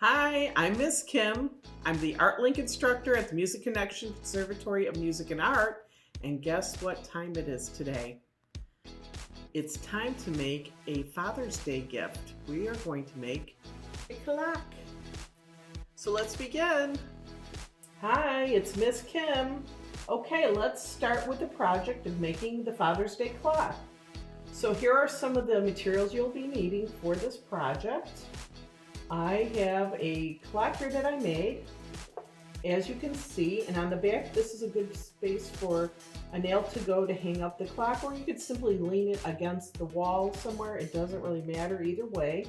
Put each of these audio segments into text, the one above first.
Hi, I'm Miss Kim. I'm the Art Link instructor at the Music Connection Conservatory of Music and Art. And guess what time it is today? It's time to make a Father's Day gift. We are going to make a clock. So let's begin. Hi, it's Miss Kim. Okay, let's start with the project of making the Father's Day clock. So here are some of the materials you'll be needing for this project. I have a clock here that I made, as you can see, and on the back this is a good space for a nail to go to hang up the clock, or you could simply lean it against the wall somewhere. It doesn't really matter either way.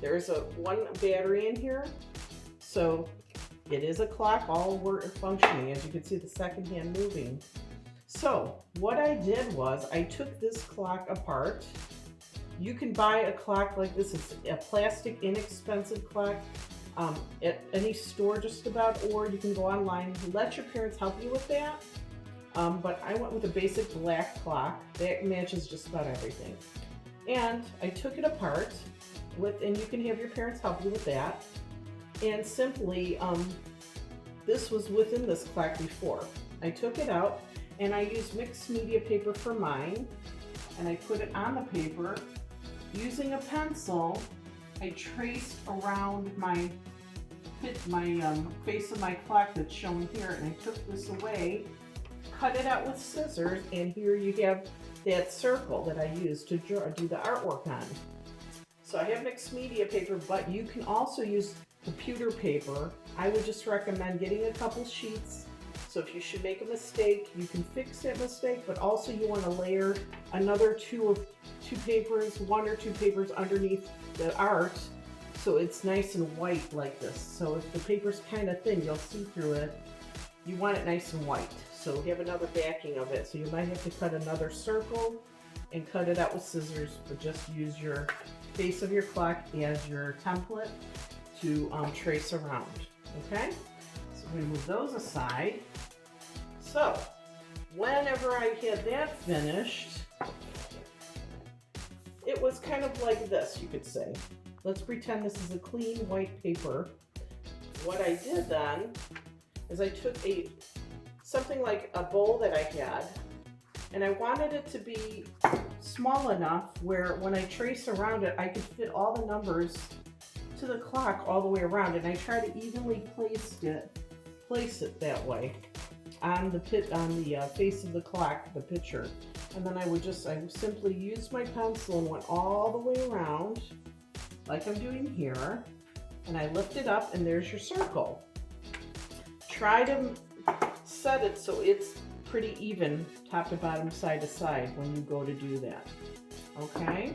There's one battery in here, so it is a clock, all functioning. As you can see, the second hand moving. So what I did was I took this clock apart. You can buy a clock like this. It's a plastic, inexpensive clock at any store just about, or you can go online. Let your parents help you with that. But I went with a basic black clock. That matches just about everything. And I took it apart, and you can have your parents help you with that. And simply, this was within this clock before. I took it out, and I used mixed media paper for mine, and I put it on the paper. Using a pencil, I traced around my face of my clock that's shown here, and I took this away, cut it out with scissors, and here you have that circle that I used to do the artwork on. So I have mixed media paper, but you can also use computer paper. I would just recommend getting a couple sheets. So if you should make a mistake, you can fix that mistake, but also you want to layer another one or two papers underneath the art, so it's nice and white like this. So if the paper's kind of thin, you'll see through it. You want it nice and white. So you have another backing of it. So you might have to cut another circle and cut it out with scissors, but just use your face of your clock as your template to trace around, okay? So I'm going to move those aside. So whenever I had that finished, it was kind of like this, you could say. Let's pretend this is a clean white paper. What I did then is I took something like a bowl that I had, and I wanted it to be small enough where when I trace around it, I could fit all the numbers to the clock all the way around, and I try to evenly place it that way on the face of the clock, the picture. And then I simply use my pencil and went all the way around like I'm doing here, and I lift it up, and there's your circle. Try to set it so it's pretty even top to bottom, side to side when you go to do that, okay?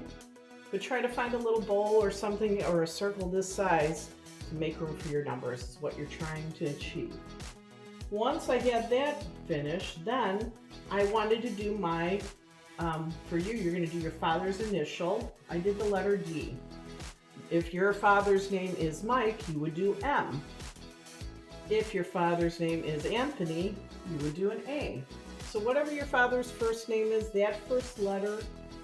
But try to find a little bowl or something, or a circle this size to make room for your numbers is what you're trying to achieve. Once I had that finished, then I wanted to do my, for you, you're going to do your father's initial. I did the letter D. If your father's name is Mike, you would do M. If your father's name is Anthony, you would do an A. So whatever your father's first name is, that first letter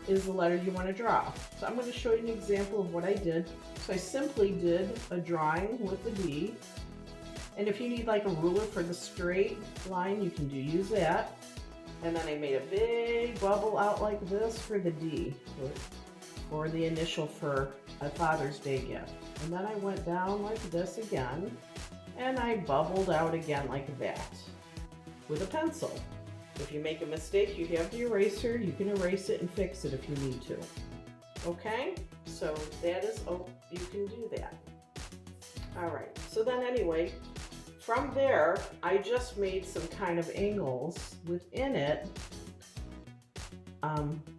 is the letter you want to draw. So I'm going to show you an example of what I did. So I simply did a drawing with the D. And if you need like a ruler for the straight line, you can use that. And then I made a big bubble out like this for the D, for the initial for a Father's Day gift. And then I went down like this again, and I bubbled out again like that with a pencil. If you make a mistake, you have the eraser. You can erase it and fix it if you need to. Okay, so that is, you can do that. All right, so then anyway, from there, I just made some kind of angles within it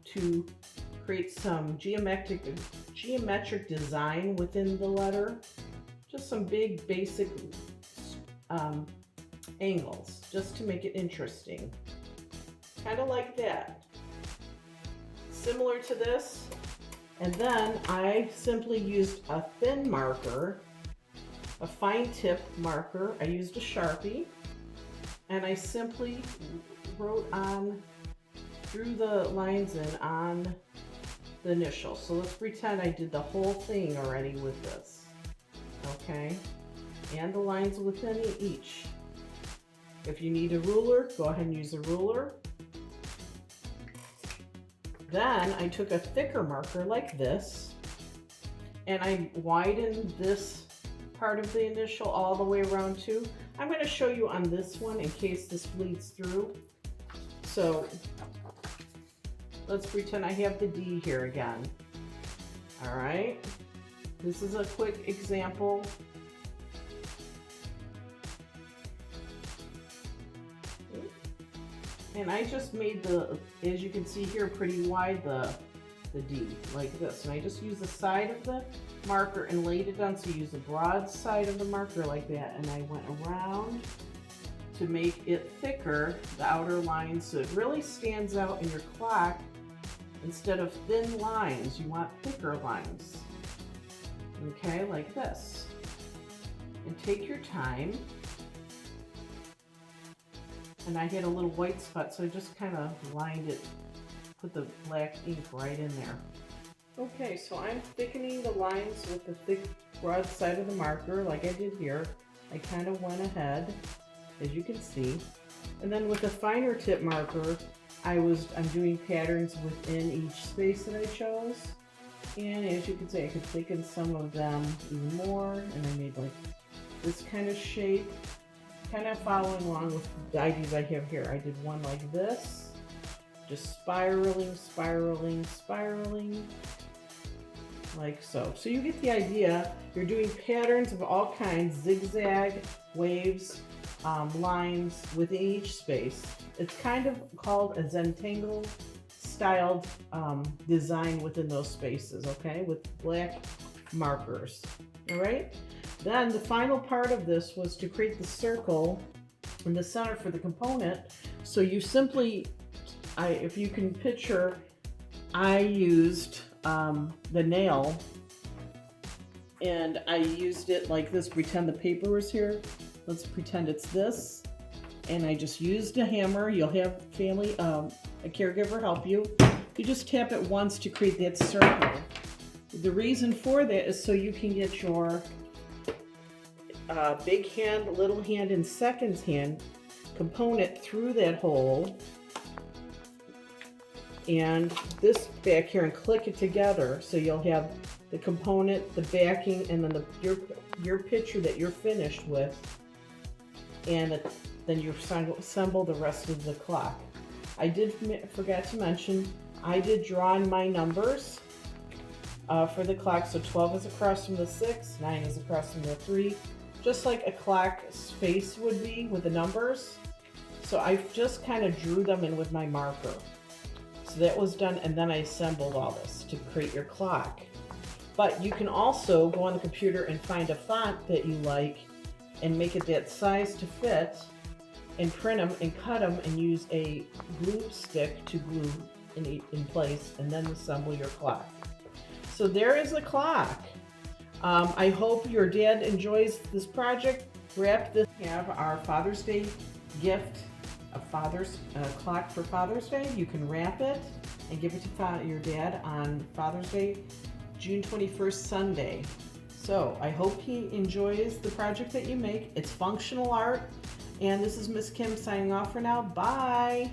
to create some geometric design within the letter. Just some big basic angles, just to make it interesting. Kind of like that. Similar to this. And then I simply used a thin marker, a fine tip marker. I used a Sharpie, and I simply wrote drew the lines in on the initial. So let's pretend I did the whole thing already with this. okay? And the lines within each. If you need a ruler, go ahead and use a ruler. Then I took a thicker marker like this, and I widened this part of the initial all the way around too. I'm going to show you on this one in case this bleeds through. So let's pretend I have the D here again. All right, this is a quick example. And I just made the, as you can see here, pretty wide, the D, like this. And I just used the side of the marker and laid it down, so you use the broad side of the marker like that. And I went around to make it thicker, the outer lines, so it really stands out in your clock. Instead of thin lines, you want thicker lines. Okay, like this. And take your time. And I had a little white spot, so I just kind of lined it, put the black ink right in there. Okay, so I'm thickening the lines with the thick broad side of the marker like I did here. I kind of went ahead, as you can see. And then with a finer tip marker, I'm doing patterns within each space that I chose. And as you can see, I could thicken some of them even more, and I made like this kind of shape. Kind of following along with the ideas I have here. I did one like this, just spiraling, spiraling, spiraling, like so. So you get the idea. You're doing patterns of all kinds, zigzag, waves, lines within each space. It's kind of called a Zentangle styled design within those spaces, okay, with black markers, all right? Then the final part of this was to create the circle in the center for the component. So you simply, if you can picture, I used the nail, and I used it like this. Pretend the paper was here. Let's pretend it's this. And I just used a hammer. You'll have family, a caregiver help you. You just tap it once to create that circle. The reason for that is so you can get your big hand, little hand, and seconds hand component through that hole, and this back here, and click it together, so you'll have the component, the backing, and then your picture that you're finished with, and then you assemble the rest of the clock. I did forget to mention, I did draw in my numbers for the clock, so 12 is across from the 6, 9 is across from the 3, just like a clock's face would be with the numbers. So I just kind of drew them in with my marker. So that was done, and then I assembled all this to create your clock. But you can also go on the computer and find a font that you like and make it that size to fit, and print them and cut them and use a glue stick to glue in place, and then assemble your clock. So there is the clock. I hope your dad enjoys this project. Wrap this. We have our Father's Day gift, a clock for Father's Day. You can wrap it and give it to your dad on Father's Day, June 21st, Sunday. So I hope he enjoys the project that you make. It's functional art. And this is Miss Kim signing off for now. Bye.